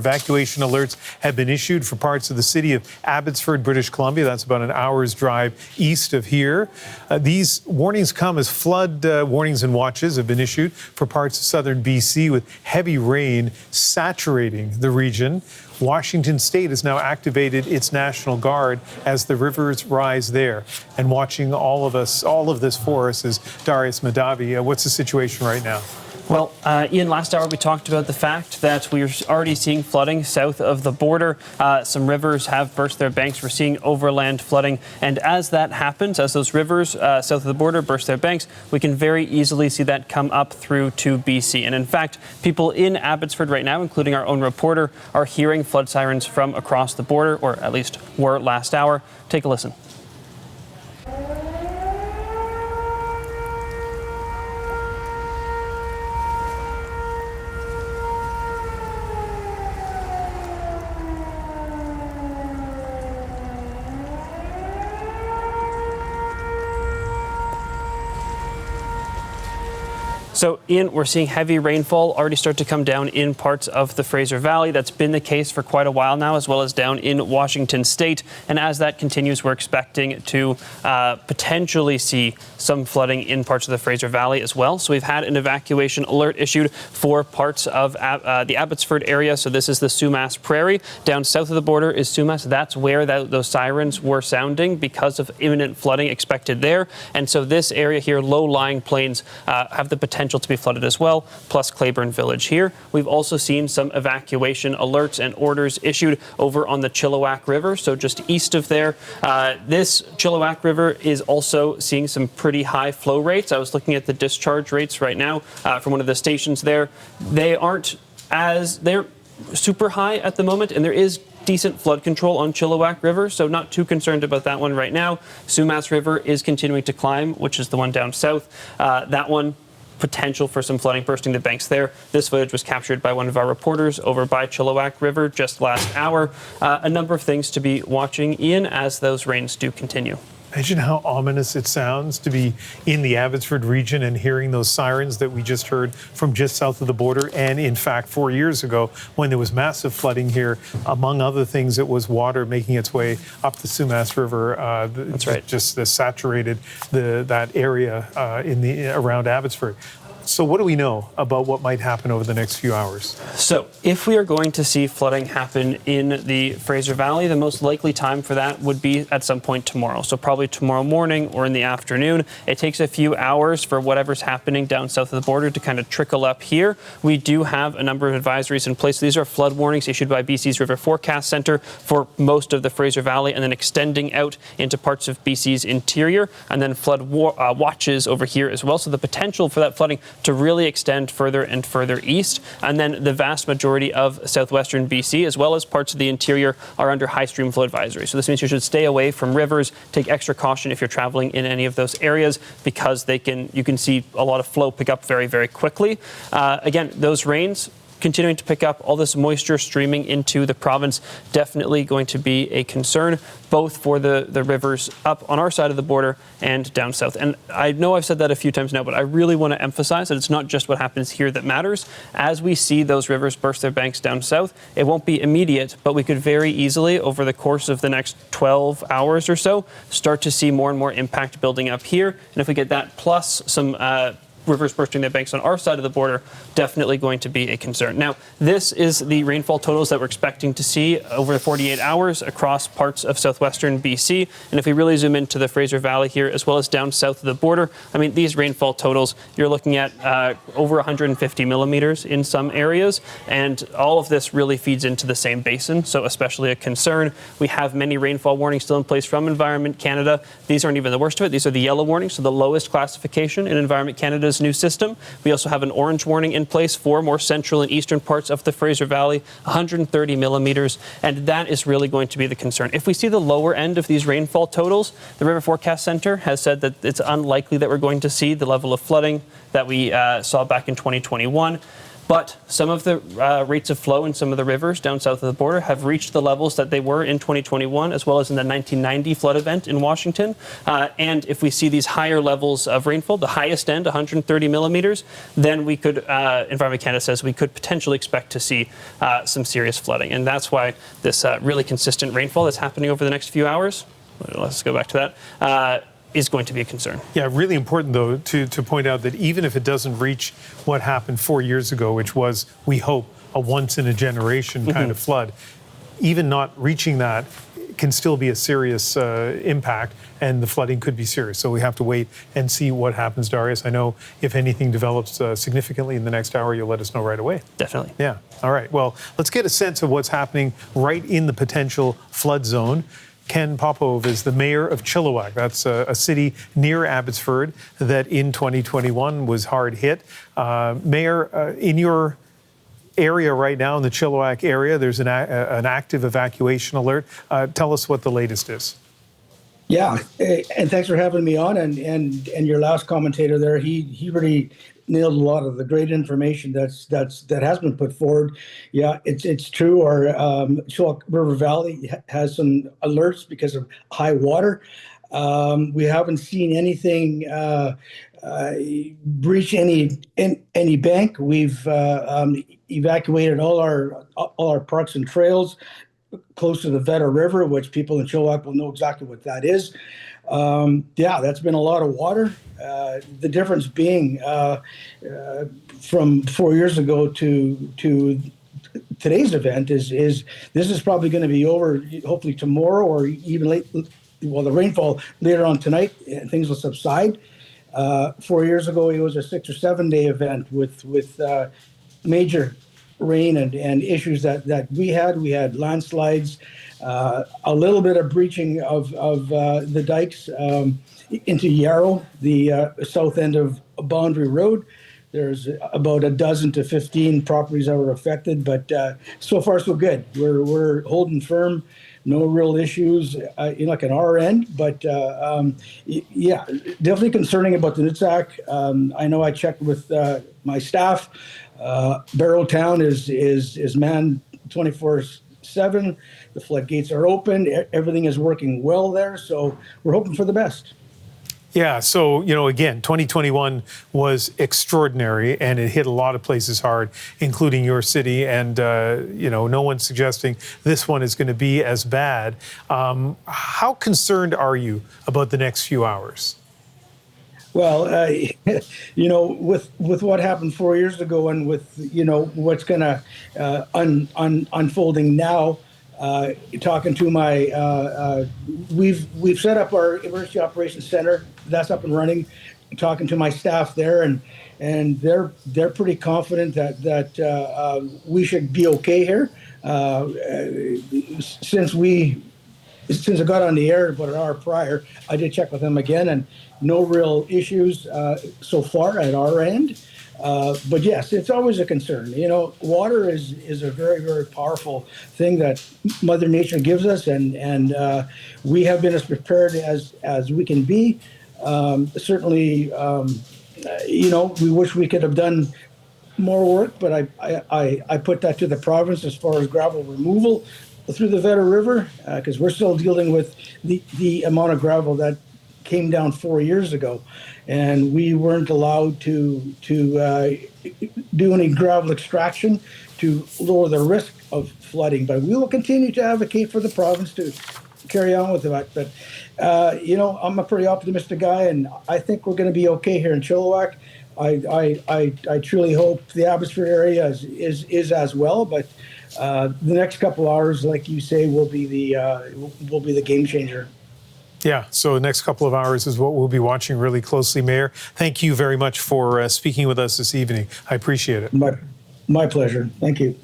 Evacuation alerts have been issued for parts of the city of Abbotsford, British Columbia. That's about an hour's drive east of here. These warnings come as flood warnings and watches have been issued for parts of southern BC with heavy rain saturating the region. Washington State has now activated its National Guard as the rivers rise there. And watching all of this for us is Darius Madavi. What's the situation right now? Well, Ian, last hour we talked about the fact that we're already seeing flooding south of the border. Some rivers have burst their banks. We're seeing overland flooding. And as that happens, as those rivers south of the border burst their banks, we can very easily see that come up through to BC. And in fact, people in Abbotsford right now, including our own reporter, are hearing flood sirens from across the border, or at least were last hour. Take a listen. So, Ian, we're seeing heavy rainfall already start to come down in parts of the Fraser Valley. That's been the case for quite a while now, as well as down in Washington State. And as that continues, we're expecting to potentially see some flooding in parts of the Fraser Valley as well. So we've had an evacuation alert issued for parts of the Abbotsford area. So this is the Sumas Prairie. Down south of the border is Sumas. That's where those sirens were sounding because of imminent flooding expected there. And so this area here, low-lying plains, have the potential to be flooded as well, plus Claiborne Village here. We've also seen some evacuation alerts and orders issued over on the Chilliwack River, so just east of there. This Chilliwack River is also seeing some pretty high flow rates. I was looking at the discharge rates right now from one of the stations there. They're super high at the moment, and there is decent flood control on Chilliwack River, so not too concerned about that one right now. Sumas River is continuing to climb, which is the one down south. That one, potential for some flooding bursting the banks there. This footage was captured by one of our reporters over by Chilliwack River just last hour. A number of things to be watching, Ian, as those rains do continue. Imagine how ominous it sounds to be in the Abbotsford region and hearing those sirens that we just heard from just south of the border. And in fact, 4 years ago, when there was massive flooding here, among other things, it was water making its way up the Sumas River. That's right. Just saturated that area around Abbotsford. So what do we know about what might happen over the next few hours? So if we are going to see flooding happen in the Fraser Valley, the most likely time for that would be at some point tomorrow. So probably tomorrow morning or in the afternoon. It takes a few hours for whatever's happening down south of the border to kind of trickle up here. We do have a number of advisories in place. These are flood warnings issued by BC's River Forecast Centre for most of the Fraser Valley and then extending out into parts of BC's interior, and then flood watches over here as well. So the potential for that flooding to really extend further and further east. And then the vast majority of southwestern BC, as well as parts of the interior, are under high stream flow advisory. So this means you should stay away from rivers, take extra caution if you're traveling in any of those areas, because you can see a lot of flow pick up very, very quickly. Again, those rains continuing to pick up, all this moisture streaming into the province, definitely going to be a concern, both for the rivers up on our side of the border and down south. And I know I've said that a few times now, but I really want to emphasize that it's not just what happens here that matters. As we see those rivers burst their banks down south, it won't be immediate, but we could very easily, over the course of the next 12 hours or so, start to see more and more impact building up here. And if we get that plus some rivers bursting their banks on our side of the border, definitely going to be a concern. Now, this is the rainfall totals that we're expecting to see over 48 hours across parts of southwestern BC. And if we really zoom into the Fraser Valley here, as well as down south of the border, I mean, these rainfall totals, you're looking at over 150 millimeters in some areas. And all of this really feeds into the same basin, so especially a concern. We have many rainfall warnings still in place from Environment Canada. These aren't even the worst of it. These are the yellow warnings, so the lowest classification in Environment Canada's new system. We also have an orange warning in place for more central and eastern parts of the Fraser Valley, 130 millimeters, and that is really going to be the concern. If we see the lower end of these rainfall totals, the River Forecast Centre has said that it's unlikely that we're going to see the level of flooding that we saw back in 2021. But some of the rates of flow in some of the rivers down south of the border have reached the levels that they were in 2021, as well as in the 1990 flood event in Washington. And if we see these higher levels of rainfall, the highest end, 130 millimeters, then we could, Environment Canada says, we could potentially expect to see some serious flooding. And that's why this really consistent rainfall that's happening over the next few hours, let's go back to that, is going to be a concern. Yeah, really important, though, to point out that even if it doesn't reach what happened 4 years ago, which was, we hope, a once-in-a-generation kind of flood, even not reaching that can still be a serious impact, and the flooding could be serious. So we have to wait and see what happens, Darius. I know if anything develops significantly in the next hour, you'll let us know right away. Definitely. Yeah. All right. Well, let's get a sense of what's happening right in the potential flood zone. Ken Popove is the mayor of Chilliwack. That's a city near Abbotsford that in 2021 was hard hit. Mayor, in your area right now, in the Chilliwack area, there's an active evacuation alert. Tell us what the latest is. Yeah, and thanks for having me on. And your last commentator there, he really nailed a lot of the great information that has been put forward. Yeah, it's true. Our Chilliwack River Valley has some alerts because of high water. We haven't seen anything breach any bank. We've evacuated all our parks and trails close to the Veta River, which people in Chilliwack will know exactly what that is. Yeah, that's been a lot of water. The difference being from 4 years ago to today's event is this is probably going to be over hopefully tomorrow or even late. Well, the rainfall later on tonight, and things will subside. 4 years ago, it was a 6 or 7 day event with major rain and issues that we had. We had landslides, a little bit of breaching of the dikes into Yarrow, the south end of Boundary Road. There's about a dozen to 15 properties that were affected, but so far so good. We're holding firm. No real issues, like on our end, but yeah, definitely concerning about the Nutsack. I know I checked with my staff. Barrowtown is manned 24/7. The floodgates are open. Everything is working well there, so we're hoping for the best. Yeah, so, again, 2021 was extraordinary, and it hit a lot of places hard, including your city, and, no one's suggesting this one is going to be as bad. How concerned are you about the next few hours? Well, with what happened 4 years ago and with, what's going to unfolding now, talking to my, we've set up our emergency operations center. That's up and running. Talking to my staff there, and they're pretty confident that we should be okay here. Since I got on the air about an hour prior, I did check with them again, and no real issues so far at our end. But yes, it's always a concern. Water is a very, very powerful thing that Mother Nature gives us, and we have been as prepared as we can be. Certainly, we wish we could have done more work, but I put that to the province as far as gravel removal through the Veta River, because we're still dealing with the amount of gravel that came down 4 years ago, and we weren't allowed to do any gravel extraction to lower the risk of flooding. But we will continue to advocate for the province to carry on with that. But I'm a pretty optimistic guy, and I think we're going to be okay here in Chilliwack. I truly hope the Abbotsford area is as well. But the next couple hours, like you say, will be the game changer. Yeah, so the next couple of hours is what we'll be watching really closely, Mayor. Thank you very much for speaking with us this evening. I appreciate it. My pleasure. Thank you.